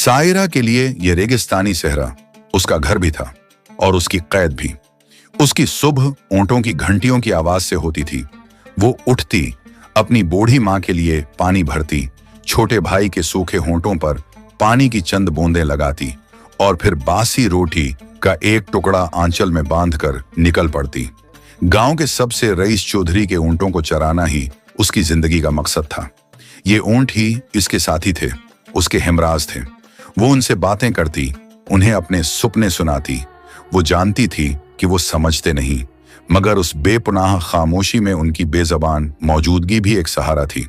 सायरा के लिए यह रेगिस्तानी सहरा उसका घर भी था और उसकी कैद भी। उसकी सुबह ऊंटों की घंटियों की आवाज से होती थी। वो उठती, अपनी बूढ़ी माँ के लिए पानी भरती, छोटे भाई के सूखे होंठों पर पानी की चंद बूंदें लगाती और फिर बासी रोटी का एक टुकड़ा आंचल में बांधकर निकल पड़ती। गांव के सबसे रईस चौधरी के ऊंटों को चराना ही उसकी जिंदगी का मकसद था। ये ऊंट ही इसके साथी थे, उसके हमराज थे। वो उनसे बातें करती, उन्हें अपने सुपने सुनाती। वो जानती थी कि वो समझते नहीं, मगर उस बेपनाह खामोशी में उनकी बेजबान मौजूदगी भी एक सहारा थी।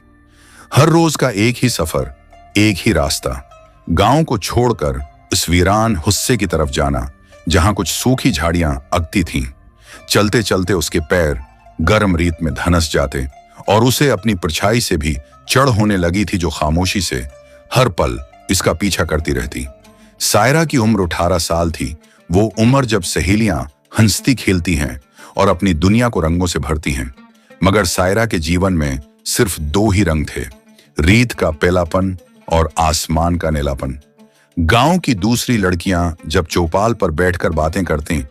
हर रोज का एक ही सफर, एक ही रास्ता, गांव को छोड़कर इस वीरान हुस्से की तरफ जाना, जहां कुछ सूखी झाड़ियां अगती थीं। चलते चलते उसके पैर गर्म रेत में धंस जाते और उसे अपनी परछाई से भी चढ़ होने लगी थी, जो खामोशी से हर पल इसका पीछा करती रहती। सायरा की उम्र 18 साल थी। वो उम्र जब सहेलियां हंसती खेलती हैं और अपनी दुनिया को रंगों से भरती हैं। मगर सायरा के जीवन में सिर्फ 2 ही रंग थे, रेत का पेलापन और आसमान का नीलापन। गांव की दूसरी लड़कियां जब चौपाल पर बैठकर बातें करती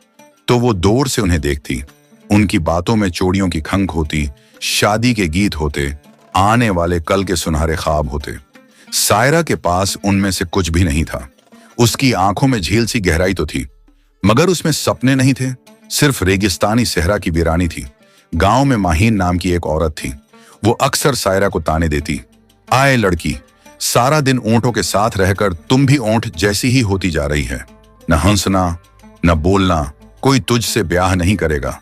तो वो दूर से उन्हें देखती। उनकी बातों में चोड़ियों की खंग होती, शादी के गीत होते, आने वाले कल के सुनहरे ख्वाब होते। सायरा के पास उनमें से कुछ भी नहीं था। उसकी आंखों में झील सी गहराई तो थी, मगर उसमें सपने नहीं थे। सिर्फ रेगिस्तानी सहरा की वीरानी थी। गांव में माहीन नाम की एक औरत थी। वो अक्सर सायरा को ताने देती, आए लड़की, सारा दिन ऊंटों के साथ रहकर तुम भी ऊंट जैसी ही होती जा रही है। न हंसना, न बोलना, कोई तुझसे ब्याह नहीं करेगा।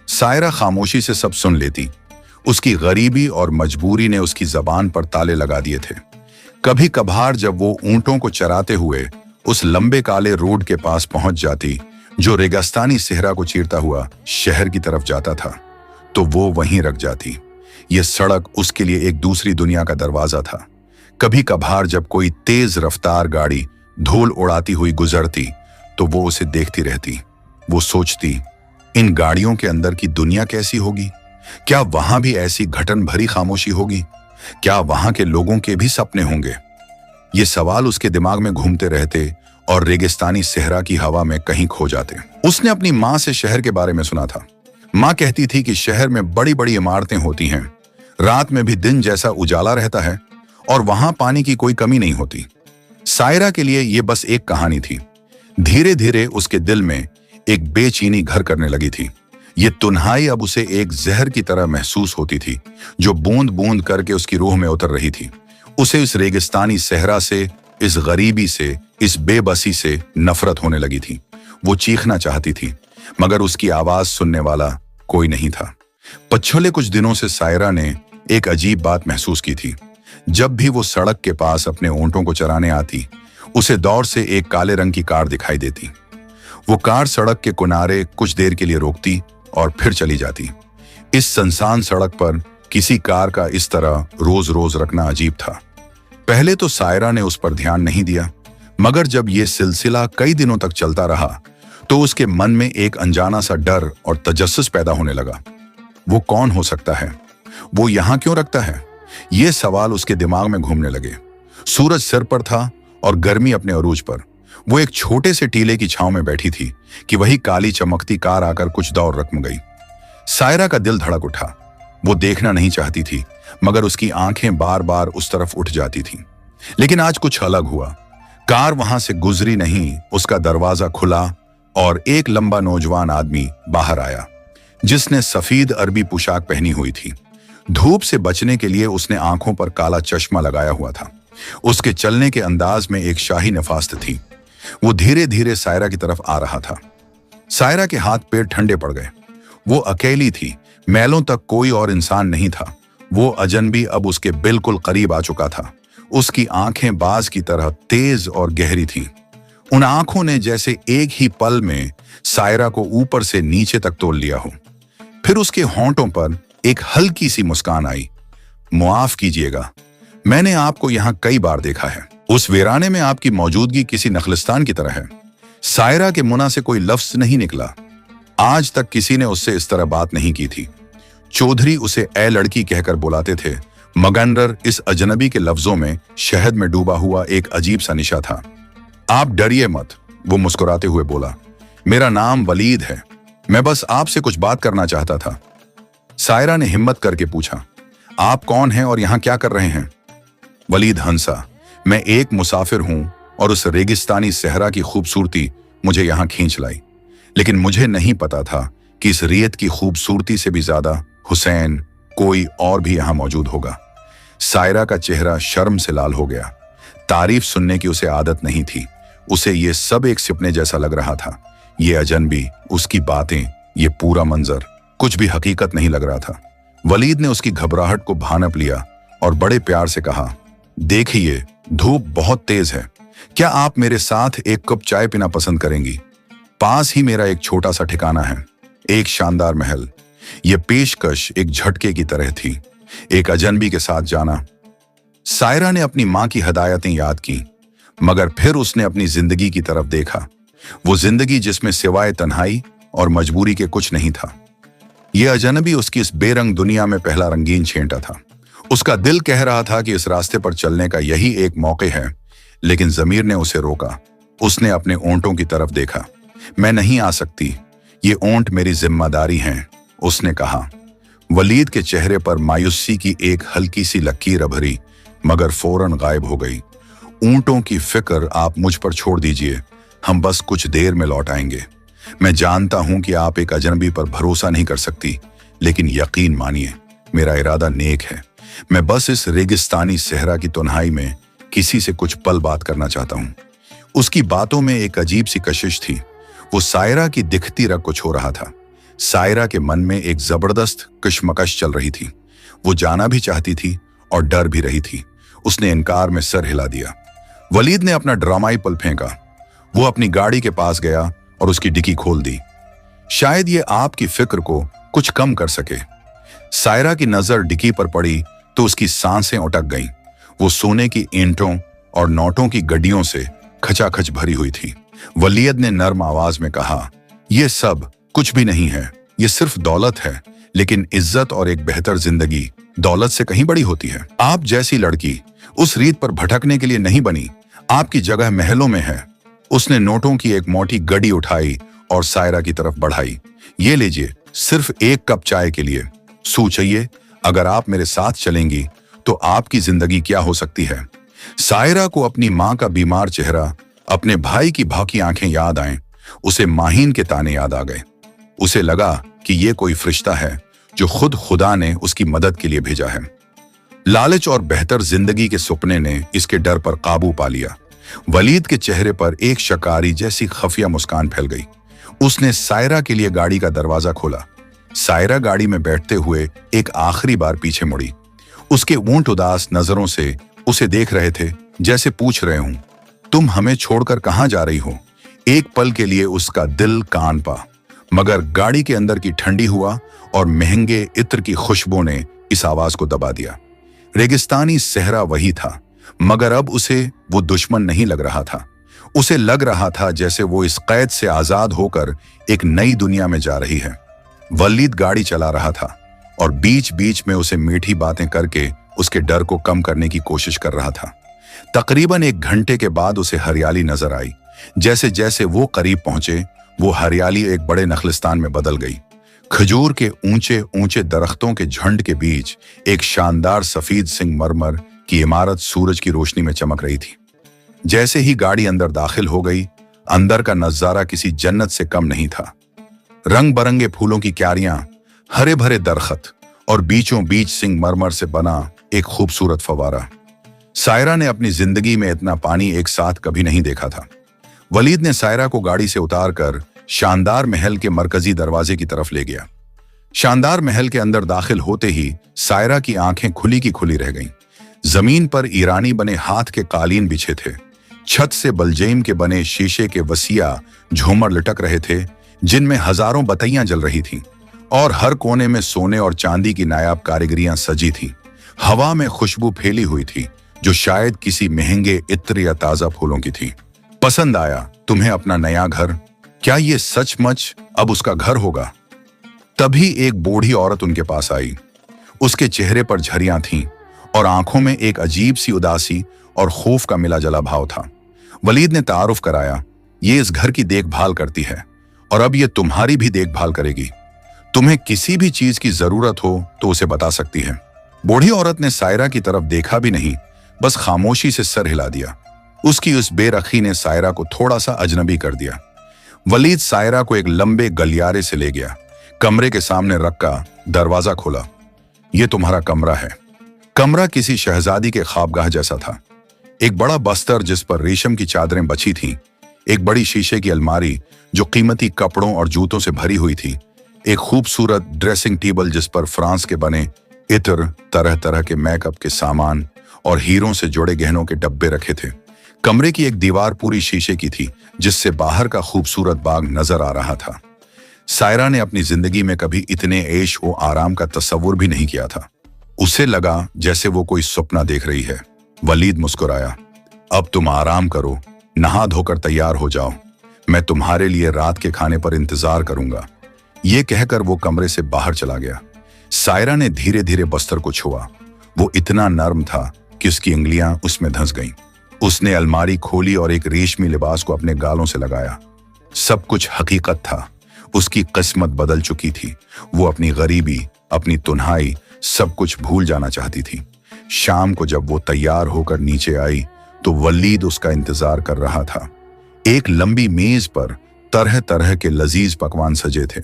सायरा खामोशी से सब सुन लेती। उसकी गरीबी और मजबूरी ने उसकी जबान पर ताले लगा दिए थे। कभी कभार जब वो ऊंटों को चराते हुए उस लंबे काले रोड के पास पहुंच जाती, जो रेगिस्तानी सहरा को चीरता हुआ शहर की तरफ जाता था, तो वो वहीं रख जाती। ये सड़क उसके लिए एक दूसरी दुनिया का दरवाजा था। कभी कभार जब कोई तेज रफ्तार गाड़ी धूल उड़ाती हुई गुजरती, तो वो उसे देखती रहती। वो सोचती, इन गाड़ियों के अंदर की दुनिया कैसी होगी? क्या वहां भी ऐसी घटन भरी खामोशी होगी? क्या वहां के लोगों के भी सपने होंगे? ये सवाल उसके दिमाग में घूमते रहते और रेगिस्तानी सहरा की हवा में कहीं खो जाते। उसने अपनी माँ से शहर के बारे में सुना था। माँ कहती थी कि शहर में बड़ी बड़ी इमारतें होती हैं, रात में भी दिन जैसा उजाला रहता है और वहां पानी की कोई कमी नहीं होती। सायरा के लिए यह बस एक कहानी थी। धीरे धीरे उसके दिल में एक बेचैनी घर करने लगी थी। ये तुन्हाई अब उसे एक जहर की तरह महसूस होती थी, जो बूंद बूंद करके उसकी रूह में उतर रही थी। उसे इस रेगिस्तानी सहरा से, इस गरीबी से, इस बेबसी से नफरत होने लगी थी। वो चीखना चाहती थी, मगर उसकी आवाज सुनने वाला कोई नहीं था। पिछले कुछ दिनों से सायरा ने एक अजीब बात महसूस की थी। जब भी वो सड़क के पास अपने ऊंटों को चराने आती, उसे दौर से एक काले रंग की कार दिखाई देती। वो कार सड़क के किनारे कुछ देर के लिए रोकती और फिर चली जाती। इस सुनसान सड़क पर किसी कार का इस तरह रोज रोज रखना अजीब था। पहले तो सायरा ने उस पर ध्यान नहीं दिया, मगर जब यह सिलसिला कई दिनों तक चलता रहा, तो उसके मन में एक अनजाना सा डर और तजस्सुस पैदा होने लगा। वो कौन हो सकता है? वो यहां क्यों रखता है? ये सवाल उसके दिमाग में घूमने लगे। सूरज सिर पर था और गर्मी अपने अरूज पर। वो एक छोटे से टीले की छांव में बैठी थी कि वही काली चमकती कार आकर कुछ दौर रकम गई। सायरा का दिल धड़क उठा। वो देखना नहीं चाहती थी, मगर उसकी आंखें बार बार उस तरफ उठ जाती थीं। लेकिन आज कुछ अलग हुआ। कार वहां से गुजरी नहीं, उसका दरवाजा खुला और एक लंबा नौजवान आदमी बाहर आया, जिसने सफेद अरबी पोशाक पहनी हुई थी। धूप से बचने के लिए उसने आंखों पर काला चश्मा लगाया हुआ था। उसके चलने के अंदाज में एक शाही नफास्त थी। वो धीरे धीरे सायरा की तरफ आ रहा था। सायरा के हाथ पैर ठंडे पड़ गए। वो अकेली थी, मैलों तक कोई और इंसान नहीं था। वो अजनबी अब उसके बिल्कुल करीब आ चुका था। उसकी आंखें बाज की तरह तेज और गहरी थीं। उन आंखों ने जैसे एक ही पल में सायरा को ऊपर से नीचे तक तोल लिया हो। फिर उसके होंठों पर एक हल्की सी मुस्कान आई। मुआफ कीजिएगा, मैंने आपको यहां कई बार देखा है। उस वीराने में आपकी मौजूदगी किसी नखलिस्तान की तरह है। सायरा के मुंह से कोई लफ्ज नहीं निकला। आज तक किसी ने उससे इस तरह बात नहीं की थी। चौधरी उसे ए लड़की कहकर बुलाते थे, मगर इस अजनबी के लफ्जों में शहद में डूबा हुआ एक अजीब सा निशा था। आप डरिए मत, वो मुस्कुराते हुए बोला। मेरा नाम वलीद है, मैं बस आपसे कुछ बात करना चाहता था। सायरा ने हिम्मत करके पूछा, आप कौन हैं और यहां क्या कर रहे हैं? वलीद हंसा, मैं एक मुसाफिर हूं और उस रेगिस्तानी सहरा की खूबसूरती मुझे यहां खींच लाई, लेकिन मुझे नहीं पता था कि इस रेत की खूबसूरती से भी ज्यादा हुसैन कोई और भी यहां मौजूद होगा। सायरा का चेहरा शर्म से लाल हो गया। तारीफ सुनने की उसे आदत नहीं थी। उसे ये सब एक सपने जैसा लग रहा था। ये अजनबी, उसकी बातें, ये पूरा मंजर कुछ भी हकीकत नहीं लग रहा था। वलीद ने उसकी घबराहट को भानप लिया और बड़े प्यार से कहा, देखिए धूप बहुत तेज है, क्या आप मेरे साथ एक कप चाय पीना पसंद करेंगी? पास ही मेरा एक छोटा सा ठिकाना है, एक शानदार महल। यह पेशकश एक झटके की तरह थी, एक अजनबी के साथ जाना। सायरा ने अपनी मां की हदायतें याद की, मगर फिर उसने अपनी जिंदगी की तरफ देखा। वो जिंदगी जिसमें सिवाय तन्हाई और मजबूरी के कुछ नहीं था। यह अजनबी उसकी इस बेरंग दुनिया में पहला रंगीन छेंटा था। उसका दिल कह रहा था कि इस रास्ते पर चलने का यही एक मौके है, लेकिन जमीर ने उसे रोका। उसने अपने ऊंटों की तरफ देखा। मैं नहीं आ सकती, ये ऊंट मेरी जिम्मेदारी हैं, उसने कहा। वलीद के चेहरे पर मायूसी की एक हल्की सी लकीर उभरी, मगर फौरन गायब हो गई। ऊंटों की फिक्र आप मुझ पर छोड़ दीजिए, हम बस कुछ देर में लौट आएंगे। मैं जानता हूं कि आप एक अजनबी पर भरोसा नहीं कर सकती, लेकिन यकीन मानिए, मेरा इरादा नेक है। मैं बस इस रेगिस्तानी सहरा की तन्हाई में किसी से कुछ पल बात करना चाहता हूं। उसकी बातों में एक अजीब सी कशिश थी। वो सायरा की दिखती रग को छो रहा था। सायरा के मन में एक जबरदस्त कशमकश चल रही थी। वो जाना भी चाहती थी और डर भी रही थी। उसने इनकार में सर हिला दिया। वलीद ने अपना ड्रामाई पल फेंका। वो अपनी गाड़ी के पास गया और उसकी डिक्की खोल दी। शायद ये आपकी फिक्र को कुछ कम कर सके। सायरा की नजर डिक्की पर पड़ी तो उसकी सांसें उटक गईं। वो सोने की ईंटों और नोटों की गड्डियों से खचाखच भरी हुई थी। वलीद ने नर्म आवाज में कहा, यह सब कुछ भी नहीं है, ये सिर्फ दौलत है, लेकिन इज्जत और एक बेहतर जिंदगी दौलत से कहीं बड़ी होती है। आप जैसी लड़की उस रीत पर भटकने के लिए नहीं बनी, आपकी जगह महलों में है। उसने नोटों की एक मोटी गड्डी उठाई और सायरा की तरफ बढ़ाई। ये लीजिए, सिर्फ एक कप चाय के लिए। सोचिए, अगर आप मेरे साथ चलेंगी तो आपकी जिंदगी क्या हो सकती है। सायरा को अपनी मां का बीमार चेहरा, अपने भाई की भाकी आंखें याद आएं। उसे माहीन के ताने याद आ गए। उसे लगा कि ये कोई फरिश्ता है जो खुद खुदा ने उसकी मदद के लिए भेजा है। लालच और बेहतर जिंदगी के सपने ने इसके डर पर काबू पा लिया। वलीद के चेहरे पर एक शकारी जैसी खफिया मुस्कान फैल गई। उसने सायरा के लिए गाड़ी का दरवाजा खोला। सायरा गाड़ी में बैठते हुए एक आखिरी बार पीछे मुड़ी। उसके ऊंट उदास नजरों से उसे देख रहे थे, जैसे पूछ रहे हूं, तुम हमें छोड़कर कहां जा रही हो। एक पल के लिए उसका दिल कान पा, मगर गाड़ी के अंदर की ठंडी हुआ और महंगे इत्र की खुशबू ने इस आवाज को दबा दिया। रेगिस्तानी सहरा वही था, मगर अब उसे वो दुश्मन नहीं लग रहा था। उसे लग रहा था जैसे वो इस कैद से आजाद होकर एक नई दुनिया में जा रही है। वलीद गाड़ी चला रहा था और बीच बीच में उसे मीठी बातें करके उसके डर को कम करने की कोशिश कर रहा था। तकरीबन 1 घंटे के बाद उसे हरियाली नजर आई। जैसे जैसे वो करीब पहुंचे, वो हरियाली एक बड़े नखलिस्तान में बदल गई। खजूर के ऊंचे ऊंचे दरख्तों के झुंड के बीच एक शानदार सफेद संगमरमर की इमारत सूरज की रोशनी में चमक रही थी। जैसे ही गाड़ी अंदर दाखिल हो गई, अंदर का नजारा किसी जन्नत से कम नहीं था। रंग बरंगे फूलों की क्यारियां, हरे भरे दरख्त और बीचों बीच संगमरमर से बना एक खूबसूरत फवारा। सायरा ने अपनी जिंदगी में इतना पानी एक साथ कभी नहीं देखा था। वलीद ने सायरा को गाड़ी से उतारकर शानदार महल के मरकजी दरवाजे की तरफ ले गया। शानदार महल के अंदर दाखिल होते ही सायरा की आंखें खुली की खुली रह गईं। जमीन पर ईरानी बने हाथ के कालीन बिछे थे। छत से बलजेम के बने शीशे के वसिया झूमर लटक रहे थे, जिनमें हजारों बत्तियां जल रही थीं, और हर कोने में सोने और चांदी की नायाब कारीगरियां सजी थीं। हवा में खुशबू फैली हुई थी, जो शायद किसी महंगे इत्र या ताजा फूलों की थी। पसंद आया तुम्हें अपना नया घर? क्या ये सचमुच अब उसका घर होगा? तभी एक बूढ़ी औरत उनके पास आई। उसके चेहरे पर झरियां थीं और आंखों में एक अजीब सी उदासी और खौफ का मिला जला भाव था। वलीद ने तारुफ कराया, ये इस घर की देखभाल करती है और अब ये तुम्हारी भी देखभाल करेगी। तुम्हें किसी भी चीज की जरूरत हो तो उसे बता सकती है। बूढ़ी औरत ने सायरा की तरफ देखा भी नहीं, बस खामोशी से सर हिला दिया। उसकी उस बेरखी ने सायरा को थोड़ा सा अजनबी कर दिया। वलीद सायरा को एक लंबे गलियारे से ले गया, कमरे के सामने रखा, दरवाजा खोला। यह तुम्हारा कमरा है। कमरा किसी शहजादी के ख्वाबगाह जैसा था। एक बड़ा बस्तर जिस पर रेशम की चादरें बची थीं, एक बड़ी शीशे की अलमारी जो कीमती कपड़ों और जूतों से भरी हुई थी, एक खूबसूरत ड्रेसिंग टेबल जिस पर फ्रांस के बने इत्र, तरह तरह के मेकअप के सामान और हीरों से जुड़े गहनों के डब्बे रखे थे। कमरे की एक दीवार पूरी शीशे की थी जिससे बाहर का खूबसूरत बाग नजर आ रहा था। सायरा ने अपनी जिंदगी में कभी इतने ऐश व आराम का तस्वुर भी नहीं किया था। उसे लगा जैसे वो कोई सपना देख रही है। वलीद मुस्कुराया, अब तुम आराम करो, नहा धोकर तैयार हो जाओ, मैं तुम्हारे लिए रात के खाने पर इंतजार करूंगा। ये कहकर वो कमरे से बाहर चला गया। सायरा ने धीरे धीरे बस्तर को छुआ। वो इतना नर्म था कि उसकी उंगलियां उसमें धंस गईं। उसने अलमारी खोली और एक रेशमी लिबास को अपने गालों से लगाया। सब कुछ हकीकत था। उसकी किस्मत बदल चुकी थी। वो अपनी गरीबी, अपनी तुन्हाई, सब कुछ भूल जाना चाहती थी। शाम को जब वो तैयार होकर नीचे आई तो वलीद उसका इंतजार कर रहा था। एक लंबी मेज पर तरह तरह के लजीज पकवान सजे थे।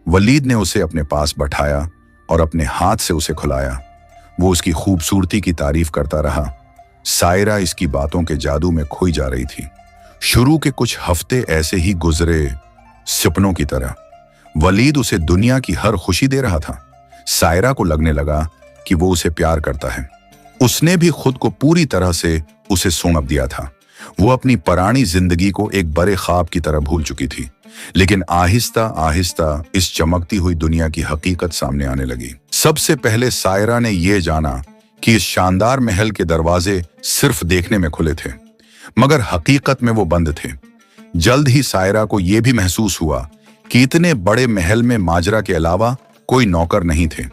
वलीद ने उसे अपने पास बैठाया और अपने हाथ से उसे खिलाया। वो उसकी खूबसूरती की तारीफ करता रहा। सायरा इसकी बातों के जादू में खोई जा रही थी। शुरू के कुछ हफ्ते ऐसे ही गुजरे, सपनों की तरह। वलीद उसे दुनिया की हर खुशी दे रहा था। सायरा को लगने लगा कि वो उसे प्यार करता है। उसने भी खुद को पूरी तरह से उसे सौंप दिया था। वो अपनी पुरानी जिंदगी को एक बड़े ख्वाब की तरह भूल चुकी थी। लेकिन आहिस्ता आहिस्ता इस चमकती हुई दुनिया की हकीकत सामने आने लगी। सबसे पहले सायरा ने यह जाना कि इस शानदार महल के दरवाजे सिर्फ देखने में खुले थे, मगर हकीकत में वो बंद थे। जल्द ही सायरा को यह भी महसूस हुआ कि इतने बड़े महल में माजरा के अलावा कोई नौकर नहीं थे।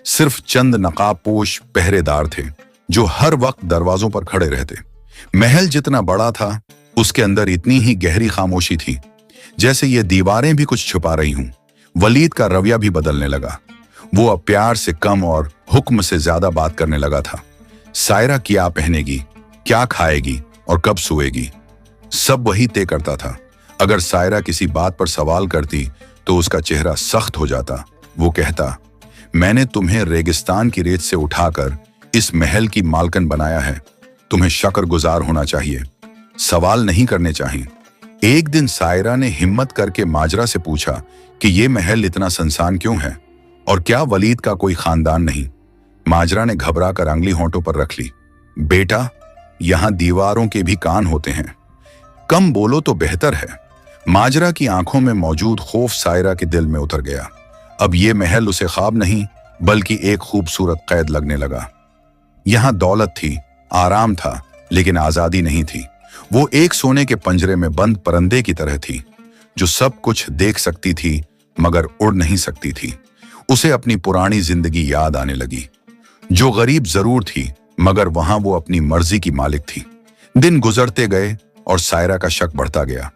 सिर्फ चंद नकाबपोश पहरेदार थे जो हर वक्त दरवाजों पर खड़े रहते। महल जितना बड़ा था, उसके अंदर इतनी ही गहरी खामोशी थी, जैसे ये दीवारें भी कुछ छुपा रही हूं। वलीद का रवैया भी बदलने लगा। वो अब प्यार से कम और हुक्म से ज्यादा बात करने लगा था। सायरा क्या पहनेगी, क्या खाएगी और कब सोएगी, सब वही तय करता था। अगर सायरा किसी बात पर सवाल करती तो उसका चेहरा सख्त हो जाता। वो कहता, मैंने तुम्हें रेगिस्तान की रेत से उठाकर इस महल की मालकन बनाया है। तुम्हें शुक्रगुजार होना चाहिए, सवाल नहीं करने चाहिए। एक दिन सायरा ने हिम्मत करके माजरा से पूछा कि ये महल इतना सुनसान क्यों है और क्या वलीद का कोई खानदान नहीं। माजरा ने घबरा कर अंगली होंठों पर रख ली। बेटा, यहां दीवारों के भी कान होते हैं, कम बोलो तो बेहतर है। माजरा की आंखों में मौजूद खौफ सायरा के दिल में उतर गया। अब ये महल उसे ख्वाब नहीं बल्कि एक खूबसूरत कैद लगने लगा। यहां दौलत थी, आराम था, लेकिन आजादी नहीं थी। वो एक सोने के पंजरे में बंद परिंदे की तरह थी जो सब कुछ देख सकती थी मगर उड़ नहीं सकती थी। उसे अपनी पुरानी जिंदगी याद आने लगी, जो गरीब जरूर थी मगर वहां वो अपनी मर्जी की मालिक थी। दिन गुजरते गए और सायरा का शक बढ़ता गया।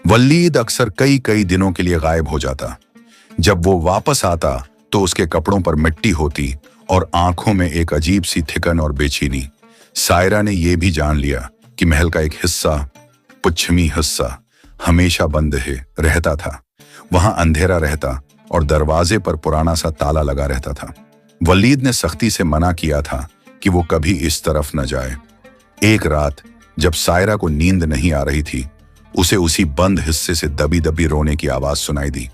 वलीद अक्सर कई कई दिनों के लिए गायब हो जाता। जब वो वापस आता तो उसके कपड़ों पर मिट्टी होती और आंखों में एक अजीब सी थिकन और बेचैनी। सायरा ने यह भी जान लिया कि महल का एक हिस्सा, पश्चिमी हिस्सा, हमेशा बंद रहता था। वहां अंधेरा रहता और दरवाजे पर पुराना सा ताला लगा रहता था। वलीद ने सख्ती से मना किया था कि वो कभी इस तरफ न जाए। एक रात जब सायरा को नींद नहीं आ रही थी, उसे उसी बंद हिस्से से दबी दबी रोने की आवाज सुनाई दी।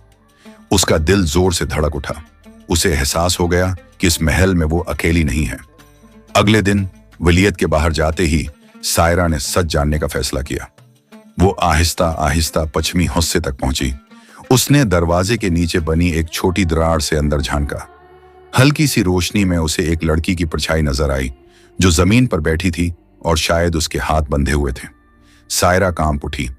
उसका दिल जोर से धड़क उठा। उसे एहसास हो गया कि इस महल में वो अकेली नहीं है। अगले दिन वलीयत के बाहर जाते ही सायरा ने सच जानने का फैसला किया। वो आहिस्ता आहिस्ता पश्चिमी हिस्से तक पहुंची। उसने दरवाजे के नीचे बनी एक छोटी दरार से अंदर झांका। हल्की सी रोशनी में उसे एक लड़की की परछाई नजर आई जो जमीन पर बैठी थी और शायद उसके हाथ बंधे हुए थे। सायरा कांप उठी।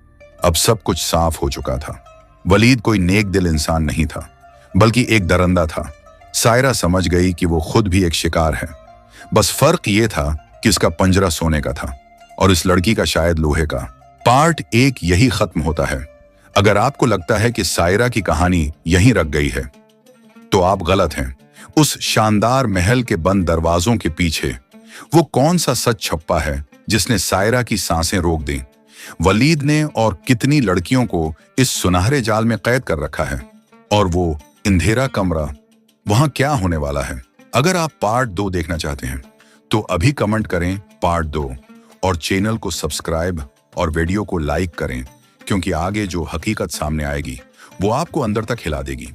अब सब कुछ साफ हो चुका था। वलीद कोई नेक दिल इंसान नहीं था बल्कि एक दरंदा था। सायरा समझ गई कि वो खुद भी एक शिकार है। बस फर्क ये था कि इसका पंजरा सोने का था और इस लड़की का शायद लोहे का। पार्ट 1 यही खत्म होता है। अगर आपको लगता है कि सायरा की कहानी यहीं रख गई है, तो आप गलत हैं। उस शानदार महल के बंद दरवाजों के पीछे वो कौन सा सच छुपा है जिसने सायरा की सांसें रोक दी? वलीद ने और कितनी लड़कियों को इस सुनहरे जाल में कैद कर रखा है? और वो अंधेरा कमरा, वहां क्या होने वाला है? अगर आप पार्ट 2 देखना चाहते हैं तो अभी कमेंट करें पार्ट 2 और चैनल को सब्सक्राइब और वीडियो को लाइक करें, क्योंकि आगे जो हकीकत सामने आएगी वो आपको अंदर तक हिला देगी।